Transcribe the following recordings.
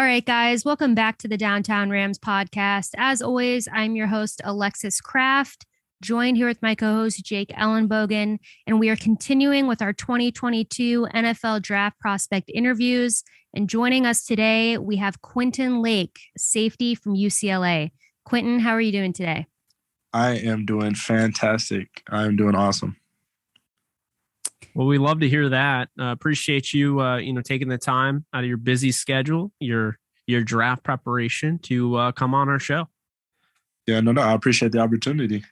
right, guys, welcome back to the Downtown Rams podcast. As always, I'm your host, Alexis Kraft, joined here with my co host, Jake Ellenbogen, and we are continuing with our 2022 NFL Draft Prospect interviews. And joining us today, we have Quentin Lake, safety from UCLA. Quentin, how are you doing today? I am doing fantastic. I'm doing awesome. Well, we love to hear that. Appreciate you, taking the time out of your busy schedule, your draft preparation to come on our show. Yeah, no, I appreciate the opportunity.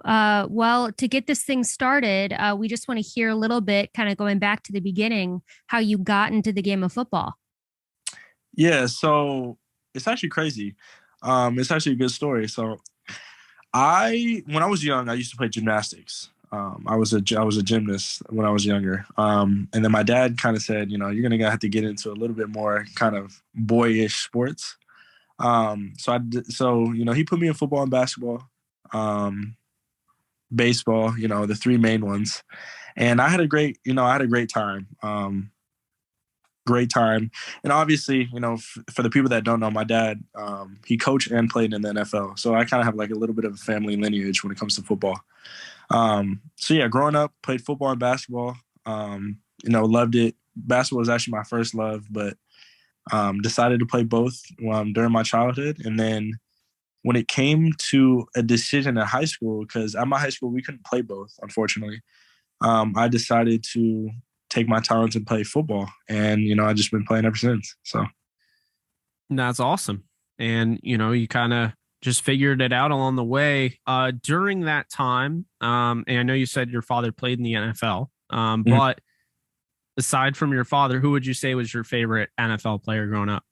Well, to get this thing started, we just want to hear a little bit, kind of going back to the beginning, how you got into the game of football. Yeah, so it's actually crazy. It's actually a good story. So when I was young, I used to play gymnastics. I was a gymnast when I was younger. And then my dad kind of said, you're going to have to get into a little bit more kind of boyish sports. So he put me in football and basketball, baseball, the three main ones. And I had a great time. Great time. And obviously, for the people that don't know, my dad, he coached and played in the NFL. So I kind of have like a little bit of a family lineage when it comes to football. So yeah, growing up, played football and basketball, loved it. Basketball was actually my first love, but decided to play both during my childhood. And then when it came to a decision in high school, because at my high school, we couldn't play both, unfortunately, I decided to take my talents and play football. And, I've just been playing ever since. So that's awesome. And, you kind of just figured it out along the way. During that time, and I know you said your father played in the NFL, but aside from your father, who would you say was your favorite NFL player growing up?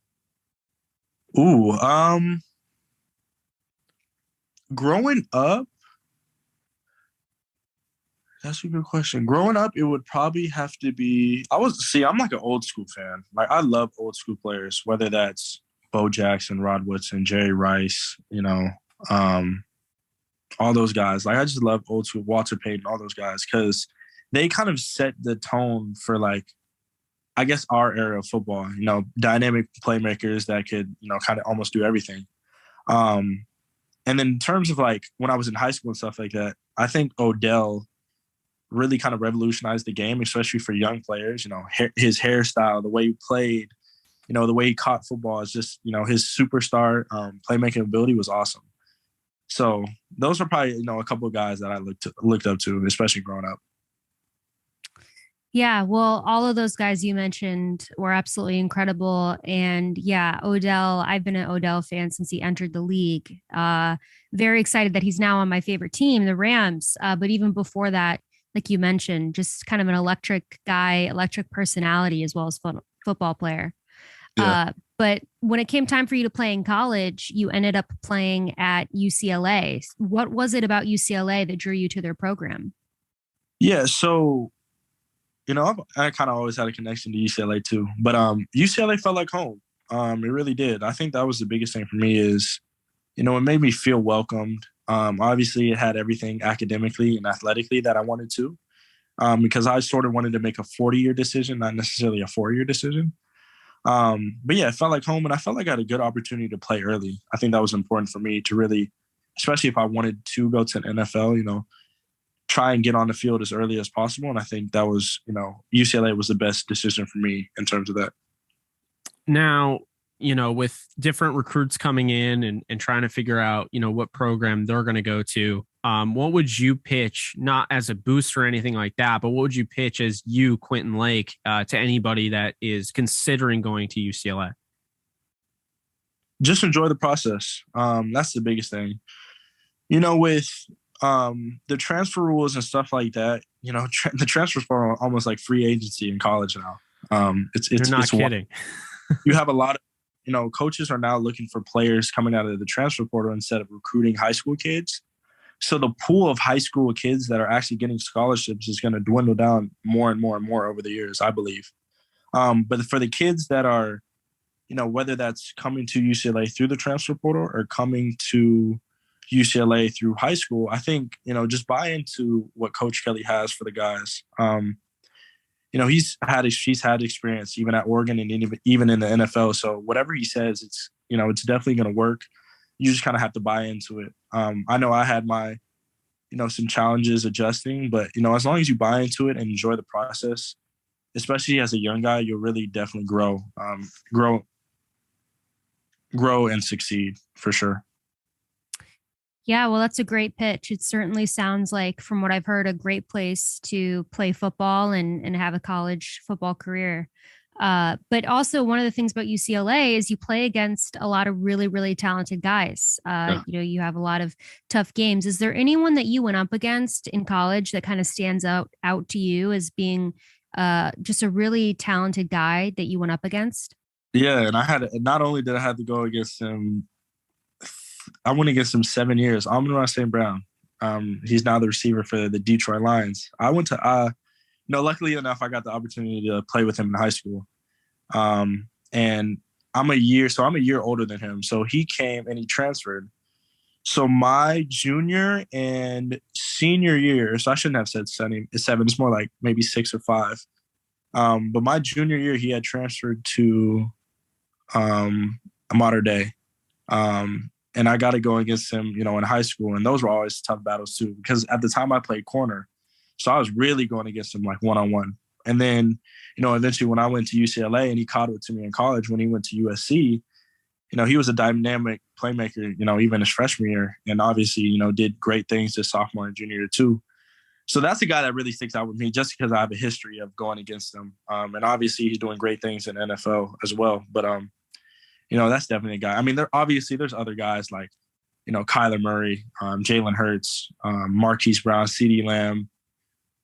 Growing up, that's a good question. Growing up, it would probably have to be, I'm like an old school fan. Like I love old school players, whether that's Bo Jackson, Rod Woodson, Jerry Rice, all those guys. Like I just love old school, Walter Payton, all those guys, because they kind of set the tone for like, I guess our era of football, dynamic playmakers that could, kind of almost do everything. And then in terms of like when I was in high school and stuff like that, I think Odell really kind of revolutionized the game, especially for young players. His hairstyle, the way he played, the way he caught football is just, his superstar playmaking ability was awesome. So those are probably, a couple of guys that I looked up to, especially growing up. Yeah, well, all of those guys you mentioned were absolutely incredible. And yeah, Odell, I've been an Odell fan since he entered the league. Very excited that he's now on my favorite team, the Rams. But even before that, like you mentioned, just kind of an electric guy, electric personality, as well as football player. Yeah. But when it came time for you to play in college, you ended up playing at UCLA. What was it about UCLA that drew you to their program? Yeah, so, I kind of always had a connection to UCLA too. But UCLA felt like home. It really did. I think that was the biggest thing for me is, it made me feel welcomed. Obviously, it had everything academically and athletically that I wanted to, because I sort of wanted to make a 40-year decision, not necessarily a 4-year decision. But yeah, it felt like home, and I felt like I had a good opportunity to play early. I think that was important for me to really, especially if I wanted to go to an NFL, try and get on the field as early as possible. And I think that was, UCLA was the best decision for me in terms of that. Now, with different recruits coming in and trying to figure out, what program they're going to go to, what would you pitch, not as a boost or anything like that, but what would you pitch as you, Quentin Lake, to anybody that is considering going to UCLA? Just enjoy the process. That's the biggest thing. With the transfer rules and stuff like that, the transfers are almost like free agency in college now. You're not kidding. You have a lot of, coaches are now looking for players coming out of the transfer portal instead of recruiting high school kids. So the pool of high school kids that are actually getting scholarships is going to dwindle down more and more and more over the years, I believe. But for the kids that are, whether that's coming to UCLA through the transfer portal or coming to UCLA through high school, I think, just buy into what Coach Kelly has for the guys. she's had experience even at Oregon and even in the NFL. So whatever he says, it's definitely going to work. You just kind of have to buy into it. I know I had my, some challenges adjusting, but, as long as you buy into it and enjoy the process, especially as a young guy, you'll really definitely grow and succeed for sure. Yeah, well, that's a great pitch. It certainly sounds like, from what I've heard, a great place to play football and have a college football career. But also, one of the things about UCLA is you play against a lot of really, really talented guys. You have a lot of tough games. Is there anyone that you went up against in college that kind of stands out to you as being just a really talented guy that you went up against? Yeah, and not only did I have to go against him, I went against him 7 years. Amon-Ra St. Brown. He's now the receiver for the Detroit Lions. I went to, luckily enough, I got the opportunity to play with him in high school. And I'm a year older than him. So he came and he transferred. So my junior and senior year, so I shouldn't have said seven, it's more like maybe 6 or 5. But my junior year, he had transferred to Mater Dei. And I got to go against him, in high school. And those were always tough battles too, because at the time I played corner. So I was really going against him like one-on-one. And then, eventually when I went to UCLA and he caught it to me in college, when he went to USC, he was a dynamic playmaker, even his freshman year. And obviously, did great things his sophomore and junior year too. So that's a guy that really sticks out with me just because I have a history of going against him. And obviously he's doing great things in the NFL as well. But, that's definitely a guy. I mean, there's other guys like, Kyler Murray, Jalen Hurts, Marquise Brown, CeeDee Lamb.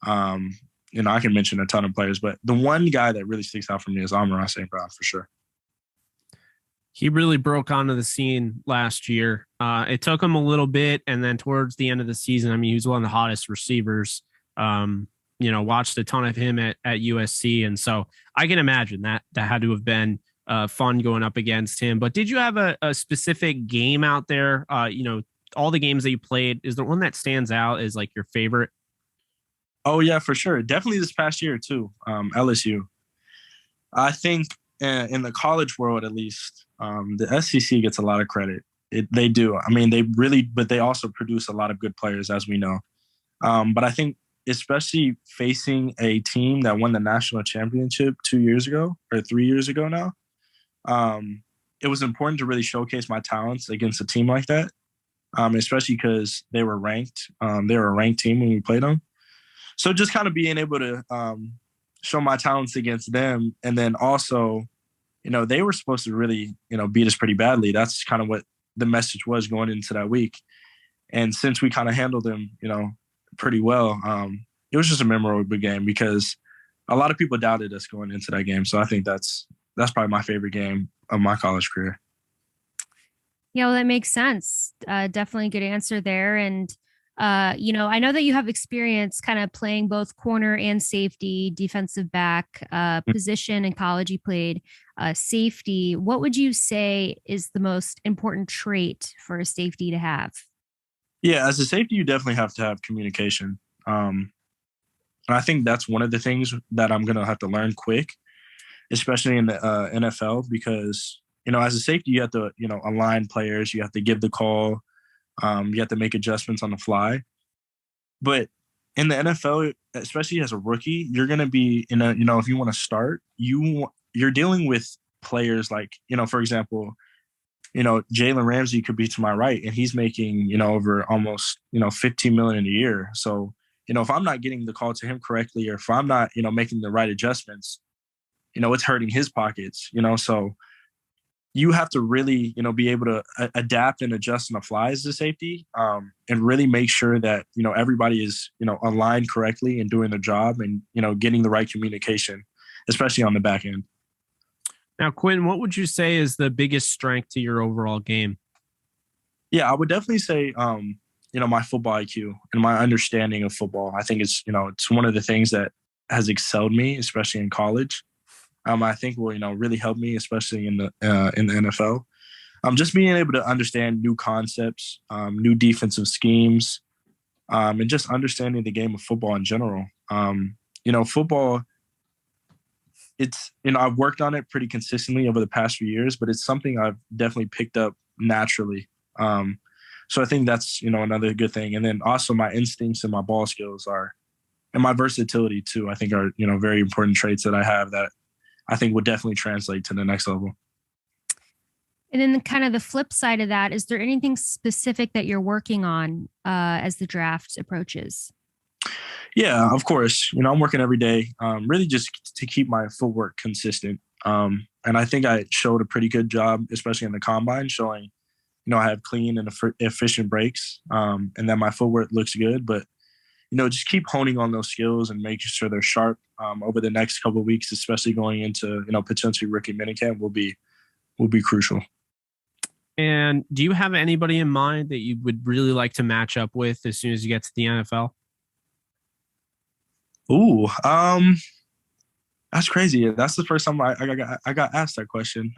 I can mention a ton of players, but the one guy that really sticks out for me is Amon-Ra St. Brown for sure. He really broke onto the scene last year. It took him a little bit, and then towards the end of the season, I mean, he was one of the hottest receivers. Watched a ton of him at USC, and so I can imagine that had to have been fun going up against him. But did you have a specific game out there? All the games that you played, is there one that stands out as like your favorite? Oh yeah, for sure. Definitely this past year too. LSU. I think in the college world, at least, the SEC gets a lot of credit. They do. I mean, but they also produce a lot of good players, as we know. But I think especially facing a team that won the national championship 2 years ago or 3 years ago now, it was important to really showcase my talents against a team like that, especially because they were ranked. They were a ranked team when we played them. So just kind of being able to show my talents against them. And then also, they were supposed to really, beat us pretty badly. That's kind of what the message was going into that week. And since we kind of handled them, pretty well, it was just a memorable game because a lot of people doubted us going into that game. So I think that's probably my favorite game of my college career. Yeah, well, that makes sense. Definitely a good answer there. And, I know that you have experience kind of playing both corner and safety, defensive back position. In college, you played safety. What would you say is the most important trait for a safety to have? Yeah, as a safety, you definitely have to have communication. And I think that's one of the things that I'm going to have to learn quick, especially in the NFL, because, as a safety, you have to, align players. You have to give the call. You have to make adjustments on the fly. But in the NFL, especially as a rookie, you're going to be if you want to start, you're dealing with players like, for example, Jalen Ramsey could be to my right and he's making, over almost, $15 million a year. So, if I'm not getting the call to him correctly, or if I'm not, making the right adjustments, it's hurting his pockets, so you have to really, be able to adapt and adjust on the fly as a safety, and really make sure that, everybody is, aligned correctly and doing their job and, getting the right communication, especially on the back end. Now, Quentin, what would you say is the biggest strength to your overall game? Yeah, I would definitely say, my football IQ and my understanding of football. I think it's one of the things that has excelled me, especially in college. I think will, really help me, especially in the NFL. Just being able to understand new concepts, new defensive schemes, and just understanding the game of football in general. Football it's, I've worked on it pretty consistently over the past few years, but it's something I've definitely picked up naturally. So I think that's, another good thing. And then also my instincts and my ball skills and my versatility too, I think are, very important traits that I have that I think would definitely translate to the next level. And then kind of the flip side of that, is there anything specific that you're working on as the draft approaches? Yeah, of course. I'm working every day, really just to keep my footwork consistent. And I think I showed a pretty good job, especially in the combine, showing, I have clean and efficient breaks, and that my footwork looks good. But, just keep honing on those skills and making sure they're sharp over the next couple of weeks, especially going into, potentially rookie minicamp will be crucial. And do you have anybody in mind that you would really like to match up with as soon as you get to the NFL? Ooh, that's crazy. That's the first time I got asked that question.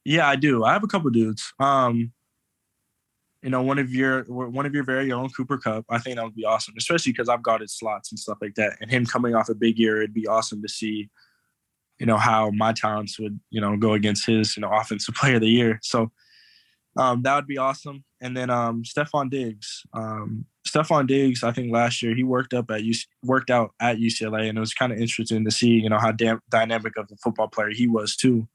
Yeah, I do. I have a couple dudes. One of your very own Cooper Kupp. I think that would be awesome, especially because I've guarded slots and stuff like that. And him coming off a big year, it'd be awesome to see, how my talents would, go against his, offensive player of the year. So that would be awesome. And then Stephon Diggs. Stephon Diggs, I think last year he worked out at UCLA, and it was kind of interesting to see, how dynamic of a football player he was too.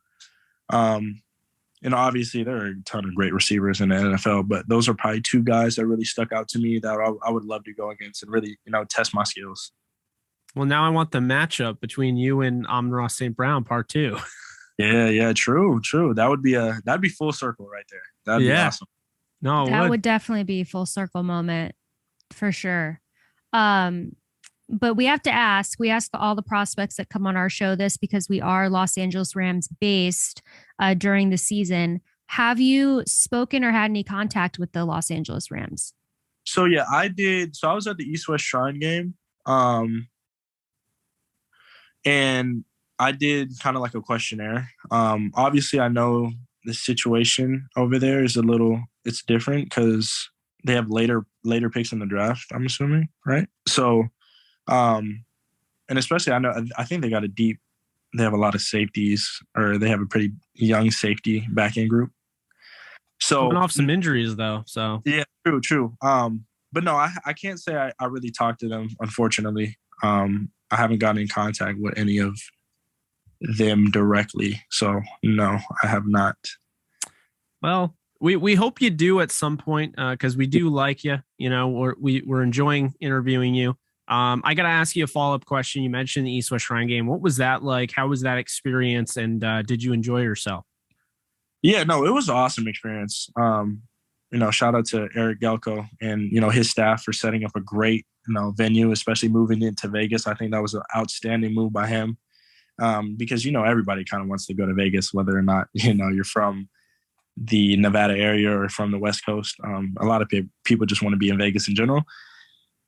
Obviously there are a ton of great receivers in the NFL, but those are probably two guys that really stuck out to me that I would love to go against and really, test my skills. Well, now I want the matchup between you and Amon-Ra St. Brown, part 2. Yeah, true. That'd be full circle right there. That'd be awesome. No, that would definitely be a full circle moment for sure. But we have to ask, we ask all the prospects that come on our show this because we are Los Angeles Rams based during the season. Have you spoken or had any contact with the Los Angeles Rams? So yeah, I did. So I was at the East-West Shrine game. And I did kind of like a questionnaire. Obviously I know the situation over there is it's different because they have later picks in the draft, I'm assuming, right? So, and especially I think they have a lot of safeties, or they have a pretty young safety back end group. So coming off some injuries though. So yeah, true. But no, I can't say I really talked to them, unfortunately. I haven't gotten in contact with any of them directly. So no, I have not. Well, we hope you do at some point because we do like you. We're enjoying interviewing you. I got to ask you a follow-up question. You mentioned the East-West Shrine game. What was that like? How was that experience? And did you enjoy yourself? Yeah, no, it was an awesome experience. Shout out to Eric Gelko and, his staff for setting up a great, venue, especially moving into Vegas. I think that was an outstanding move by him because, everybody kind of wants to go to Vegas, whether or not, you're from the Nevada area or from the West Coast. A lot of people just want to be in Vegas in general.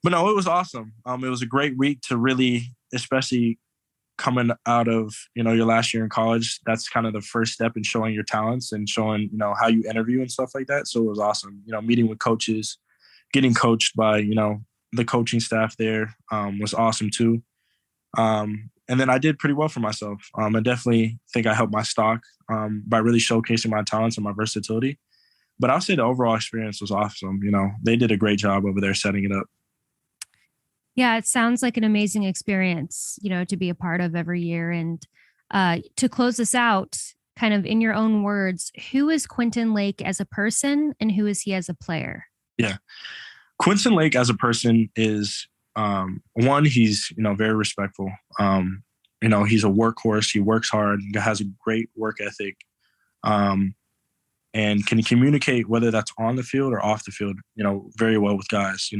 But no, it was awesome. It was a great week to really, especially coming out of, your last year in college, that's kind of the first step in showing your talents and showing, how you interview and stuff like that. So it was awesome, meeting with coaches, getting coached by, the coaching staff there was awesome too. And then I did pretty well for myself. I definitely think I helped my stock by really showcasing my talents and my versatility. But I'll say the overall experience was awesome. They did a great job over there setting it up. Yeah, it sounds like an amazing experience, to be a part of every year. And to close this out, kind of in your own words, who is Quentin Lake as a person and who is he as a player? Yeah. Quentin Lake as a person is, one, he's, very respectful. He's a workhorse. He works hard, has a great work ethic, and can communicate, whether that's on the field or off the field, very well with guys,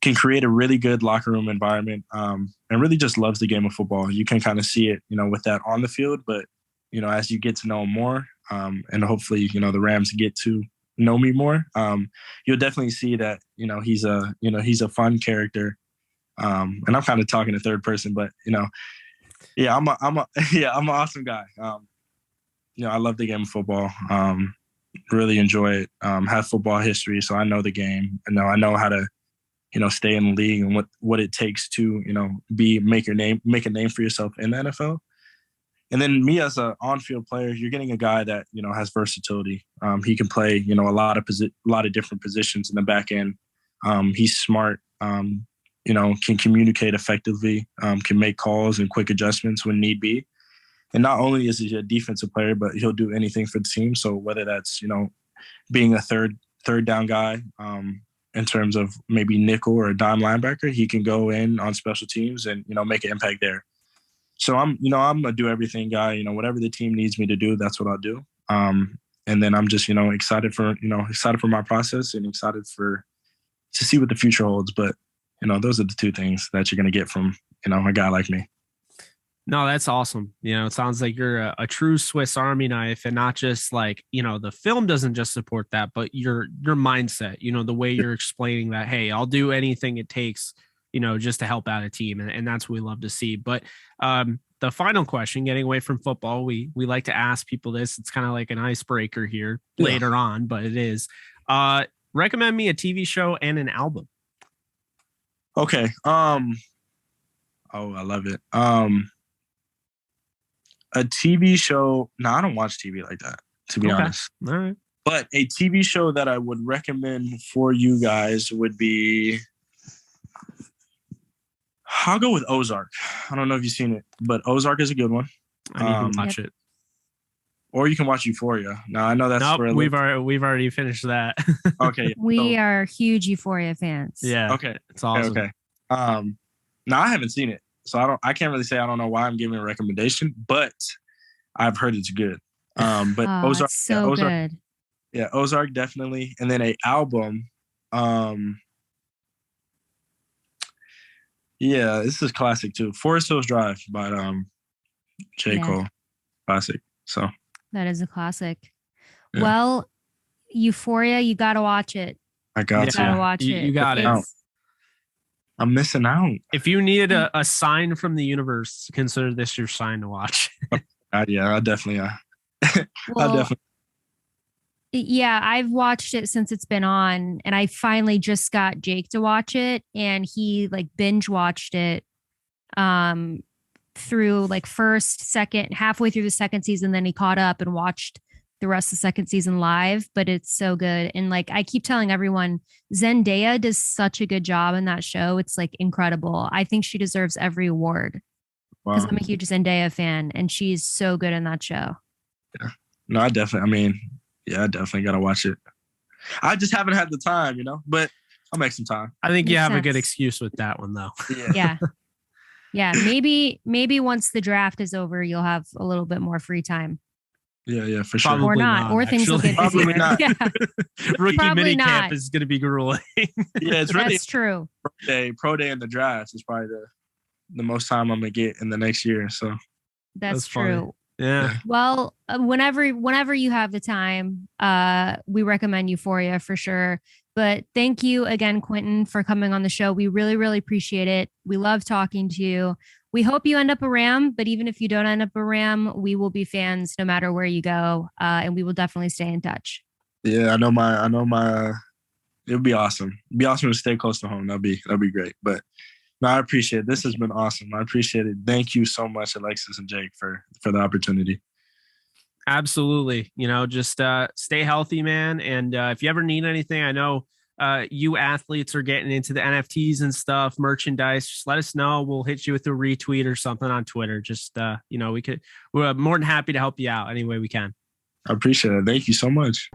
can create a really good locker room environment, and really just loves the game of football. You can kind of see it, with that on the field, but, as you get to know him more, and hopefully, the Rams get to know me more, you'll definitely see that, he's a fun character. And I'm kind of talking to third person, but, yeah, I'm an awesome guy. I love the game of football. Really enjoy it. Have football history. So I know the game. I know how to, stay in the league and what it takes to, make a name for yourself in the NFL. And then me as an on-field player, you're getting a guy that, has versatility. He can play, a lot of different positions in the back end. He's smart, can communicate effectively, can make calls and quick adjustments when need be. And not only is he a defensive player, but he'll do anything for the team. So whether that's, being a third down guy, in terms of maybe nickel or a dime linebacker, he can go in on special teams and, make an impact there. So I'm a do everything guy, whatever the team needs me to do, that's what I'll do. And then I'm just, excited for my process and excited to see what the future holds. But, those are the two things that you're going to get from, a guy like me. No, that's awesome. It sounds like you're a true Swiss Army knife, and not just like, the film doesn't just support that, but your mindset, the way you're explaining that, hey, I'll do anything it takes, just to help out a team. And that's what we love to see. But the final question, getting away from football, we like to ask people this. It's kind of like an icebreaker here later on, but it is. Recommend me a TV show and an album. Okay. Oh, I love it. A TV show. No, I don't watch TV like that, to be honest. All right. But a TV show that I would recommend for you guys would be, I'll go with Ozark. I don't know if you've seen it, but Ozark is a good one. I need to watch it. Or you can watch Euphoria. Now, I know that's for we've already finished that. Okay. We are huge Euphoria fans. Yeah. Okay. It's awesome. Okay. Now I haven't seen it, so I can't really say I don't know why I'm giving a recommendation, but I've heard it's good. But Ozark, it's so good. Yeah, Ozark definitely. And then a album. Yeah, this is classic too. Forest Hills Drive by J. Cole. Classic. So that is a classic. Yeah. Well, Euphoria, you gotta watch it. I got to. Gotta watch it. You got it. I'm missing out. If you needed a sign from the universe, consider this your sign to watch. Yeah, I definitely. Yeah, I've watched it since it's been on, and I finally just got Jake to watch it, and he like binge watched it through like first, second, halfway through the second season, then he caught up and watched the rest of the second season live. But it's so good. And like I keep telling everyone, Zendaya does such a good job in that show. It's like incredible. I think she deserves every award because I'm a huge Zendaya fan, and she's so good in that show. Yeah. No, I definitely got to watch it. I just haven't had the time, but I'll make some time. I think you have a good excuse with that one, though. Yeah. Yeah. Maybe once the draft is over, you'll have a little bit more free time. Yeah, for sure. Probably or not, or things will get Probably busier. not. Yeah. Rookie Probably minicamp not. is going to be grueling. Yeah, it's really That's true. Pro day and the draft is probably the most time I'm gonna get in the next year. So That's Funny. true. Yeah. Well, whenever you have the time, we recommend Euphoria for sure. But thank you again, Quentin, for coming on the show. We really, really appreciate it. We love talking to you. We hope you end up a Ram, but even if you don't end up a Ram, we will be fans no matter where you go, and we will definitely stay in touch. Yeah, I know my. It would be awesome. It'd be awesome to stay close to home. That'd be great. But no, I appreciate it. This has been awesome. I appreciate it. Thank you so much, Alexis and Jake, for the opportunity. Absolutely. Just stay healthy, man. And if you ever need anything, I know you athletes are getting into the NFTs and stuff, merchandise. Just let us know. We'll hit you with a retweet or something on Twitter. Just, we're more than happy to help you out any way we can. I appreciate it. Thank you so much.